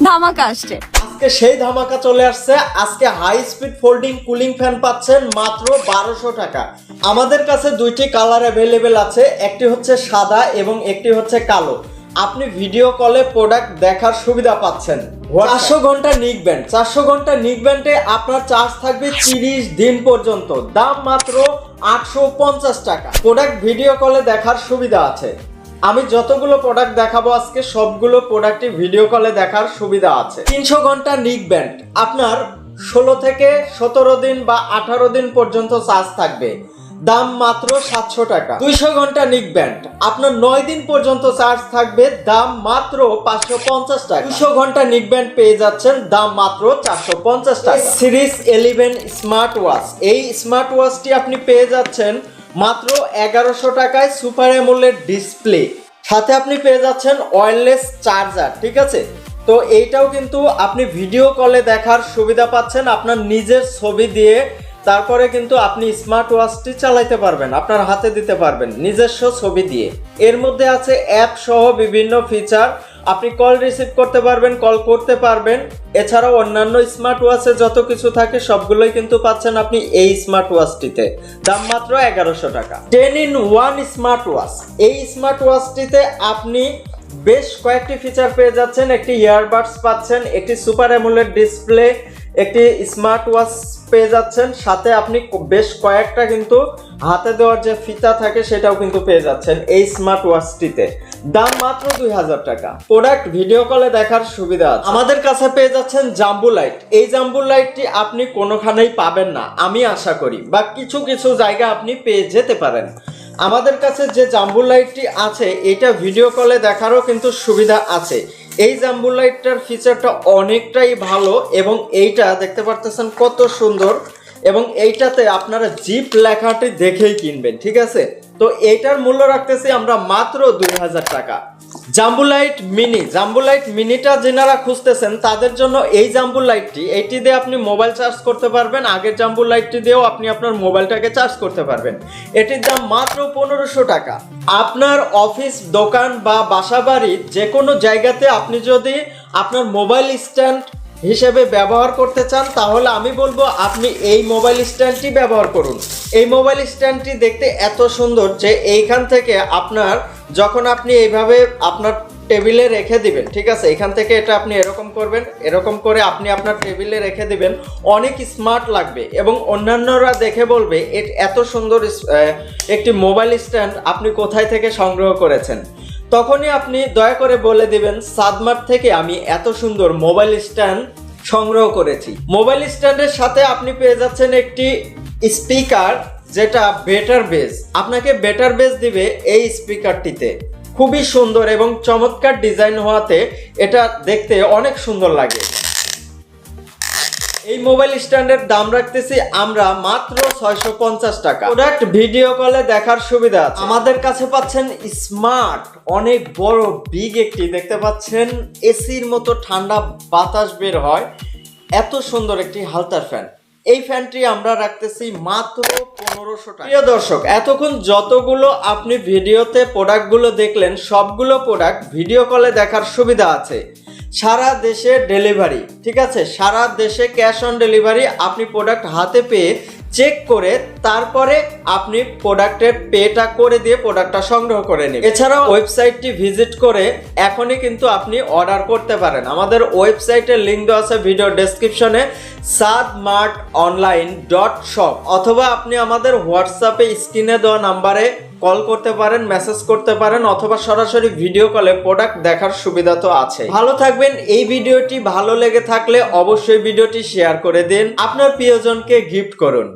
ধামাকা আসছে। আজকে সেই ধামাকা চলে আসছে। আজকে high speed folding cooling fan পাচ্ছেন মাত্র 1200 টাকা। আমাদের কাছে দুইটি কালার অ্যাভেলেবেল আছে, একটি হচ্ছে সাদা এবং একটি হচ্ছে কালো। আপনি ভিডিও কলে প্রোডাক্ট দেখার সুবিধা পাচ্ছেন। 400 ঘন্টা নিক ব্যান্ড, 400 ঘন্টা নিক ব্যান্ডে আপনার চার্জ থাকবে 30 দিন পর্যন্ত। দাম মাত্র 850 টাকা। প্রোডাক্ট ভিডিও কলে দেখার সুবিধা আছে। আমি যতগুলো প্রোডাক্ট দেখাবো আজকে সবগুলো প্রোডাক্টই ভিডিও কলে দেখার সুবিধা আছে। 300 ঘন্টা নিক ব্যান্ড আপনার 16 থেকে 17 দিন বা 18 দিন পর্যন্ত চার্জ থাকবে। দাম মাত্র 700 টাকা। 200 ঘন্টা নিক ব্যান্ড আপনার 9 দিন পর্যন্ত চার্জ থাকবে। দাম মাত্র 550 টাকা। 200 ঘন্টা নিক ব্যান্ড পেয়ে যাচ্ছেন, দাম মাত্র 450 টাকা। সিরিজ 11 স্মার্ট ওয়াচ, এই স্মার্ট ওয়াচটি আপনি পেয়ে যাচ্ছেন মাত্র 1100 টাকায়। সুপার অ্যামোলেড ডিসপ্লে, সাথে আপনি পেয়ে যাচ্ছেন ওয়্যারলেস চার্জার। ঠিক আছে, তো এইটাও কিন্তু আপনি ভিডিও কলে দেখার সুবিধা পাচ্ছেন। আপনার নিজের ছবি দিয়ে তারপরে কিন্তু আপনি স্মার্ট ওয়াচটি চালাতে পারবেন, আপনার হাতে দিতে পারবেন নিজস্ব ছবি দিয়ে। এর মধ্যে আছে অ্যাপ সহ বিভিন্ন ফিচার। আপনি কল রিসিভ করতে পারবেন, কল করতে পারবেন। এছাড়াও অন্যান্য স্মার্ট ওয়াচে যত কিছু থাকে সবগুলোই কিন্তু পাচ্ছেন আপনি এই স্মার্ট ওয়াচটিতে। দাম মাত্র 1100 টাকা। 10-in-1 স্মার্ট ওয়াচ, এই স্মার্ট ওয়াচটিতে আপনি বেশ কয়েকটি ফিচার পেয়ে যাচ্ছেন। একটি ইয়ারবাডস পাচ্ছেন, একটি সুপার অ্যামোলেড ডিসপ্লে, একটি স্মার্ট ওয়াচ পেয়ে যাচ্ছেন, সাথে আপনি বেশ কয়েকটা কিন্তু হাতে দেওয়ার যে ফিতা থাকে সেটাও কিন্তু পেয়ে যাচ্ছেন এই স্মার্ট ওয়াচটিতে। দাম মাত্র 2000 টাকা। প্রোডাক্ট ভিডিও কলে দেখার সুবিধা আছে। আমাদের কাছে পেয়ে যাচ্ছেন জাম্বু লাইট। এই জাম্বু লাইটটি আপনি কোনোখানেই পাবেন না আমি আশা করি, বা কিছু কিছু জায়গা আপনি পেয়ে যেতে পারেন। আমাদের কাছে যে জাম্বু লাইটটি আছে এটা ভিডিও কলে দেখারও কিন্তু সুবিধা আছে। এই জাম্বু লাইটটার ফিচারটা অনেকটাই ভালো এবং এইটা দেখতে পারতেছেন কত সুন্দর, এবং এইটাতে আপনারা জিপ লেখাটি দেখেই কিনবেন। ঠিক আছে, তো এইটার মূল্য রাখতেছি আমরা মাত্র 2000 টাকা। জাম্বু লাইট মিনি, জাম্বু লাইট মিনিটা যারা খুঁজতেছেন তাদের জন্য এই জাম্বু লাইটটি, এইটি দিয়ে আপনি মোবাইল চার্জ করতে পারবেন। আগের জাম্বু লাইটটি দিয়েও আপনি আপনার মোবাইলটাকে চার্জ করতে পারবেন। এটির দাম মাত্র 1500 টাকা। আপনার অফিস, দোকান বা বাসাবাড়ির যে কোনো জায়গাতে আপনি যদি আপনার মোবাইল স্ট্যান্ড হিসেবে ব্যবহার করতে চান তাহলে আমি বলবো আপনি এই মোবাইল স্ট্যান্ডটি ব্যবহার করুন। এই মোবাইল স্ট্যান্ডটি দেখতে এত সুন্দর যে এইখান থেকে আপনার যখন আপনি এইভাবে আপনার টেবিলে রেখে দিবেন, ঠিক আছে, এখান থেকে এটা আপনি এরকম করবেন, এরকম করে আপনি আপনার টেবিলে রেখে দিবেন, অনেক স্মার্ট লাগবে এবং অন্যান্যরা দেখে বলবে এত সুন্দর একটি মোবাইল স্ট্যান্ড আপনি কোথায় থেকে সংগ্রহ করেছেন। তখনই আপনি দয়া করে বলে দিবেন সাদমার্ট থেকে আমি এত সুন্দর মোবাইল স্ট্যান্ড সংগ্রহ করেছি। মোবাইল স্ট্যান্ডের সাথে আপনি পেয়ে যাচ্ছেন একটি স্পিকার, যেটা বেটার বেস, আপনাকে বেটার বেস দিবে এই স্পিকারটিতে। খুবই সুন্দর এবং চমৎকার ডিজাইন হওয়াতে এটা দেখতে অনেক সুন্দর লাগে। এই মোবাইল স্ট্যান্ডের দাম রাখতেছি আমরা মাত্র 650 টাকা। প্রোডাক্ট ভিডিও কলে দেখার সুবিধা আছে। আমাদের কাছে পাচ্ছেন স্মার্ট, অনেক বড় বিগ একটি, দেখতে পাচ্ছেন এসির মতো ঠান্ডা বাতাস বের হয়, এত সুন্দর একটি হালতার ফ্যান। এই ফ্যানটি আমরা রাখতেছি মাত্র 1500 টাকা। প্রিয় দর্শক, এতক্ষণ যতগুলো আপনি ভিডিওতে প্রোডাক্টগুলো দেখলেন সবগুলো প্রোডাক্ট ভিডিও কলে দেখার সুবিধা আছে। সারা দেশে ডেলিভারি, ঠিক আছে, সারা দেশে ক্যাশ অন ডেলিভারি। আপনি প্রোডাক্ট হাতে পেয়ে চেক করে তারপরে আপনি প্রোডাক্টের পেটা করে দিয়ে প্রোডাক্টটা সংগ্রহ করে নেবেন। এছাড়াও ওয়েবসাইটটি ভিজিট করে এখনই কিন্তু আপনি অর্ডার করতে পারেন। আমাদের ওয়েবসাইটের লিঙ্ক দেওয়া আছে ভিডিও ডেসক্রিপশনে, sadmartonline.shop, অথবা আপনি আমাদের হোয়াটসঅ্যাপে স্ক্রিনে দেওয়া নাম্বারে কল করতে পারেন, মেসেজ করতে পারেন, অথবা সরাসরি ভিডিও কলে প্রোডাক্ট দেখার সুবিধা তো আছে। ভালো থাকবেন। এই ভিডিওটি ভালো লেগে থাকলে অবশ্যই ভিডিওটি শেয়ার করে দিন, আপনার প্রিয়জনকে গিফট করুন।